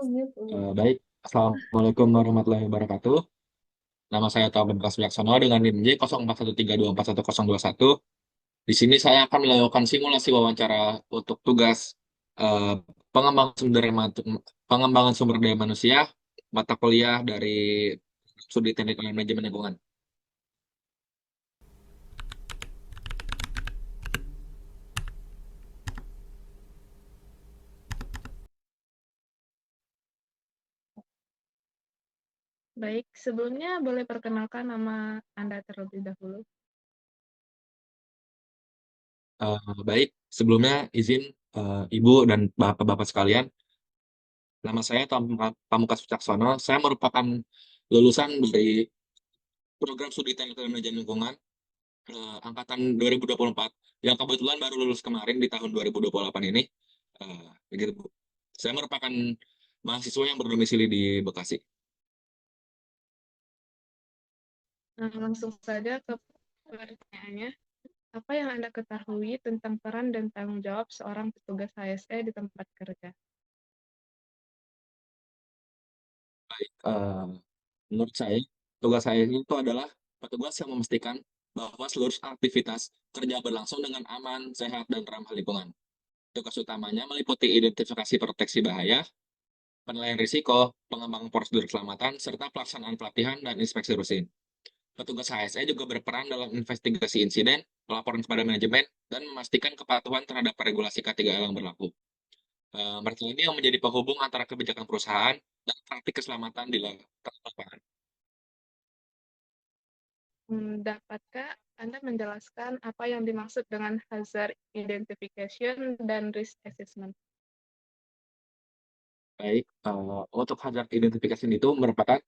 Baik, Assalamualaikum warahmatullahi wabarakatuh. Nama saya Tauben Prasojaksono dengan NIM J 0413241021. Di sini saya akan melakukan simulasi wawancara untuk tugas eh, pengembangan pengembangan sumber daya manusia mata kuliah dari Studi Teknik dan Manajemen Lingkungan. Baik, sebelumnya boleh perkenalkan nama Anda terlebih dahulu. Baik, sebelumnya izin Ibu dan Bapak-Bapak sekalian, nama saya Pamukas Wicaksono. Saya merupakan lulusan dari program Studi Teknik dan Manajemen Lingkungan angkatan 2024 yang kebetulan baru lulus kemarin di tahun 2028 ini. Begitu, Bu. Saya merupakan mahasiswa yang berdomisili di Bekasi. Nah, langsung saja ke pertanyaannya. Apa yang Anda ketahui tentang peran dan tanggung jawab seorang petugas HSE di tempat kerja? Eh, Menurut saya, tugas saya itu adalah petugas yang memastikan bahwa seluruh aktivitas kerja berlangsung dengan aman, sehat, dan ramah lingkungan. Tugas utamanya meliputi identifikasi proteksi bahaya, penilaian risiko, pengembangan prosedur keselamatan, serta pelaksanaan pelatihan dan inspeksi rutin. Petugas HSE juga berperan dalam investigasi insiden, pelaporan kepada manajemen, dan memastikan kepatuhan terhadap regulasi K3L yang berlaku. Mereka ini yang menjadi penghubung antara kebijakan perusahaan dan praktik keselamatan di lapangan. Dapatkah Anda menjelaskan apa yang dimaksud dengan hazard identification dan risk assessment? Baik, untuk hazard identification itu merupakan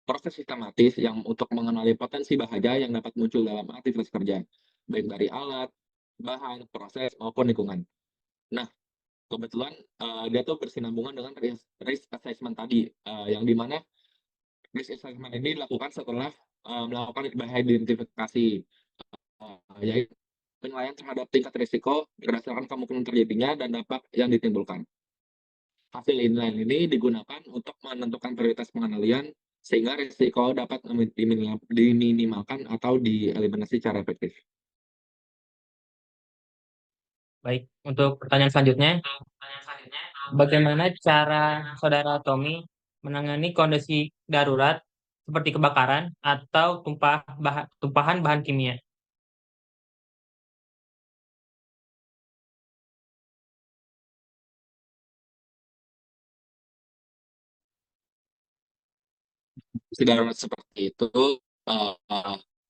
proses sistematis yang untuk mengenali potensi bahaya yang dapat muncul dalam aktivitas kerja, baik dari alat, bahan, proses, maupun lingkungan. Nah, kebetulan dia tuh bersinambungan dengan risk assessment tadi, yang dimana risk assessment ini dilakukan setelah melakukan bahaya identifikasi, yaitu penilaian terhadap tingkat risiko berdasarkan kemungkinan terjadinya dan dampak yang ditimbulkan. Hasil inline ini digunakan untuk menentukan prioritas pengendalian sehingga risiko dapat diminimalkan atau dieliminasi secara efektif. Baik, untuk pertanyaan selanjutnya, bagaimana cara Saudara Tommy menangani kondisi darurat seperti kebakaran atau tumpahan bahan kimia? Darurat seperti itu,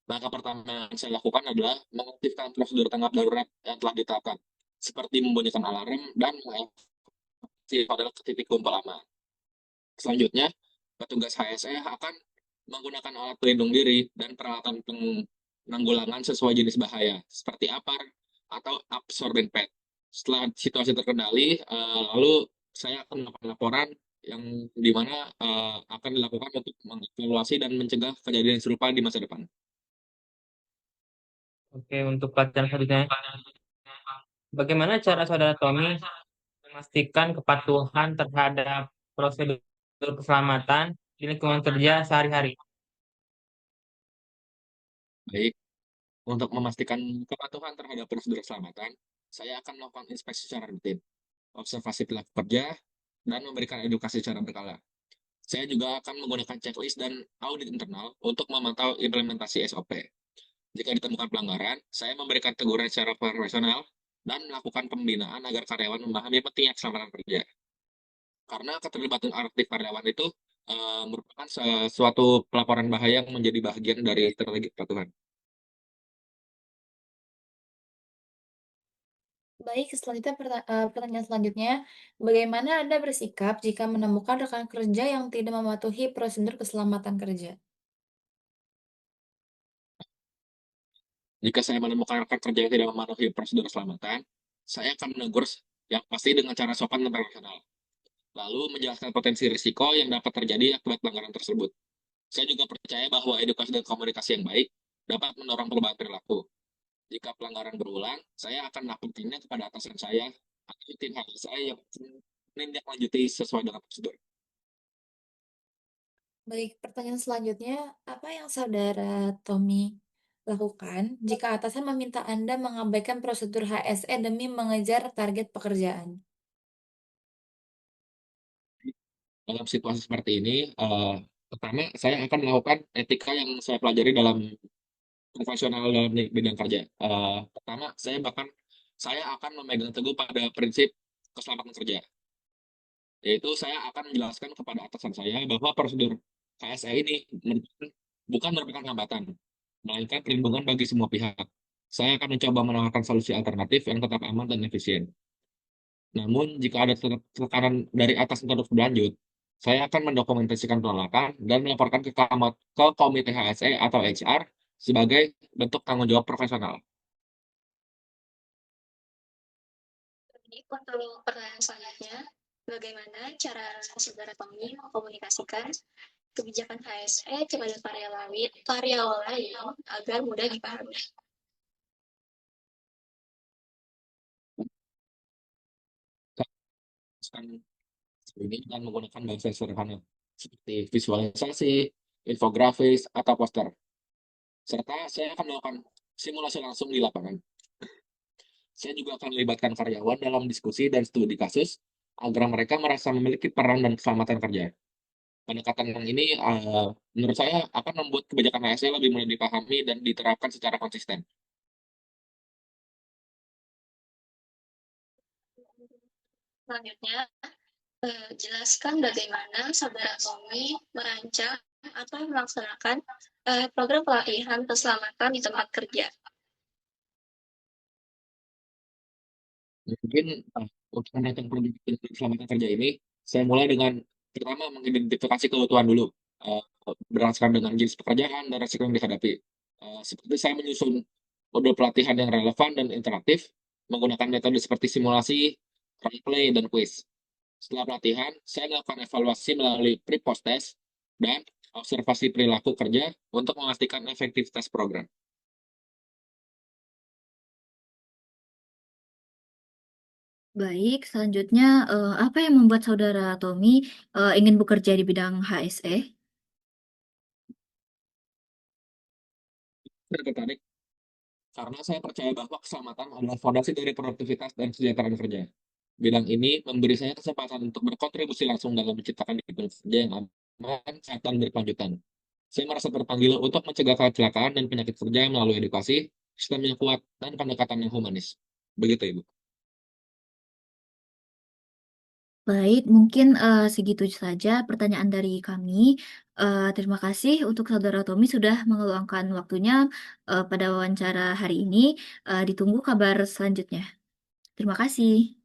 langkah pertama yang saya lakukan adalah mengaktifkan prosedur tanggap darurat yang telah ditetapkan, seperti membunyikan alarm dan mengevakuasi pada titik kumpul aman. Selanjutnya, petugas HSE akan menggunakan alat pelindung diri dan peralatan penanggulangan sesuai jenis bahaya, seperti APAR atau absorbent pad. Setelah situasi terkendali, lalu saya akan melakukan laporan yang dimana akan dilakukan untuk mengevaluasi dan mencegah kejadian serupa di masa depan. Oke, untuk pertanyaan selanjutnya, bagaimana cara Saudara Tommy memastikan kepatuhan terhadap prosedur keselamatan di lingkungan kerja sehari-hari? Baik, untuk memastikan kepatuhan terhadap prosedur keselamatan, saya akan melakukan inspeksi secara rutin, observasi pelaku kerja, dan memberikan edukasi secara berkala. Saya juga akan menggunakan checklist dan audit internal untuk memantau implementasi SOP. Jika ditemukan pelanggaran, saya memberikan teguran secara profesional dan melakukan pembinaan agar karyawan memahami pentingnya keselamatan kerja. Karena keterlibatan aktif karyawan itu merupakan suatu pelaporan bahaya yang menjadi bagian dari strategi kepatuhan. Baik, selanjutnya pertanyaan selanjutnya, bagaimana Anda bersikap jika menemukan rekan kerja yang tidak mematuhi prosedur keselamatan kerja? Jika saya menemukan rekan kerja yang tidak mematuhi prosedur keselamatan, saya akan menegur yang pasti dengan cara sopan dan profesional. Lalu menjelaskan potensi risiko yang dapat terjadi akibat pelanggaran tersebut. Saya juga percaya bahwa edukasi dan komunikasi yang baik dapat mendorong perubahan perilaku. Jika pelanggaran berulang, saya akan melaporkannya kepada atasan saya atau tim HRD saya yang menindaklanjuti sesuai dengan prosedur. Baik, pertanyaan selanjutnya, apa yang Saudara Tommy lakukan jika atasan meminta Anda mengabaikan prosedur HSE demi mengejar target pekerjaan? Dalam situasi seperti ini, pertama saya akan melakukan etika yang saya pelajari dalam profesional dalam bidang kerja. Pertama, saya akan memegang teguh pada prinsip keselamatan kerja, yaitu saya akan menjelaskan kepada atasan saya bahwa prosedur KSE ini bukan merupakan hambatan, melainkan perlindungan bagi semua pihak. Saya akan mencoba menawarkan solusi alternatif yang tetap aman dan efisien. Namun, jika ada tekanan dari atas terus berlanjut, saya akan mendokumentasikan penolakan dan melaporkan ke Komite HSE atau HR sebagai bentuk tanggung jawab profesional. Jadi untuk pertanyaan selanjutnya, bagaimana cara saudara Tommy mengkomunikasikan kebijakan HSE kepada karyawan lain agar mudah dipahami? Ini dengan menggunakan bahasa sederhana seperti visualisasi, infografis, atau poster. Serta saya akan melakukan simulasi langsung di lapangan. Saya juga akan melibatkan karyawan dalam diskusi dan studi kasus agar mereka merasa memiliki peran dan keselamatan kerja. Pendekatan yang ini menurut saya akan membuat kebijakan HSE lebih mudah dipahami dan diterapkan secara konsisten. Selanjutnya, jelaskan bagaimana saudara Tommy merancang atau melaksanakan program pelatihan keselamatan di tempat kerja. Mungkin untuk merancang program keselamatan kerja ini, saya mulai dengan pertama mengidentifikasi kebutuhan dulu, berdasarkan dengan jenis pekerjaan dan resiko yang dihadapi. Seperti saya menyusun modul pelatihan yang relevan dan interaktif, menggunakan metode seperti simulasi, role play, dan quiz. Setelah pelatihan, saya melakukan evaluasi melalui pre-post test dan observasi perilaku kerja untuk memastikan efektivitas program. Baik, selanjutnya apa yang membuat saudara Tommy ingin bekerja di bidang HSE? Saya tertarik karena saya percaya bahwa keselamatan adalah fondasi dari produktivitas dan kesejahteraan kerja. Bidang ini memberi saya kesempatan untuk berkontribusi langsung dalam menciptakan lingkungan kerja yang aman, sehat, dan berkelanjutan. Saya merasa terpanggil untuk mencegah kecelakaan dan penyakit kerja melalui edukasi, sistem yang kuat, dan pendekatan yang humanis. Begitu, Ibu. Baik, mungkin segitu saja pertanyaan dari kami. Terima kasih untuk saudara Tommy sudah meluangkan waktunya pada wawancara hari ini. Ditunggu kabar selanjutnya. Terima kasih.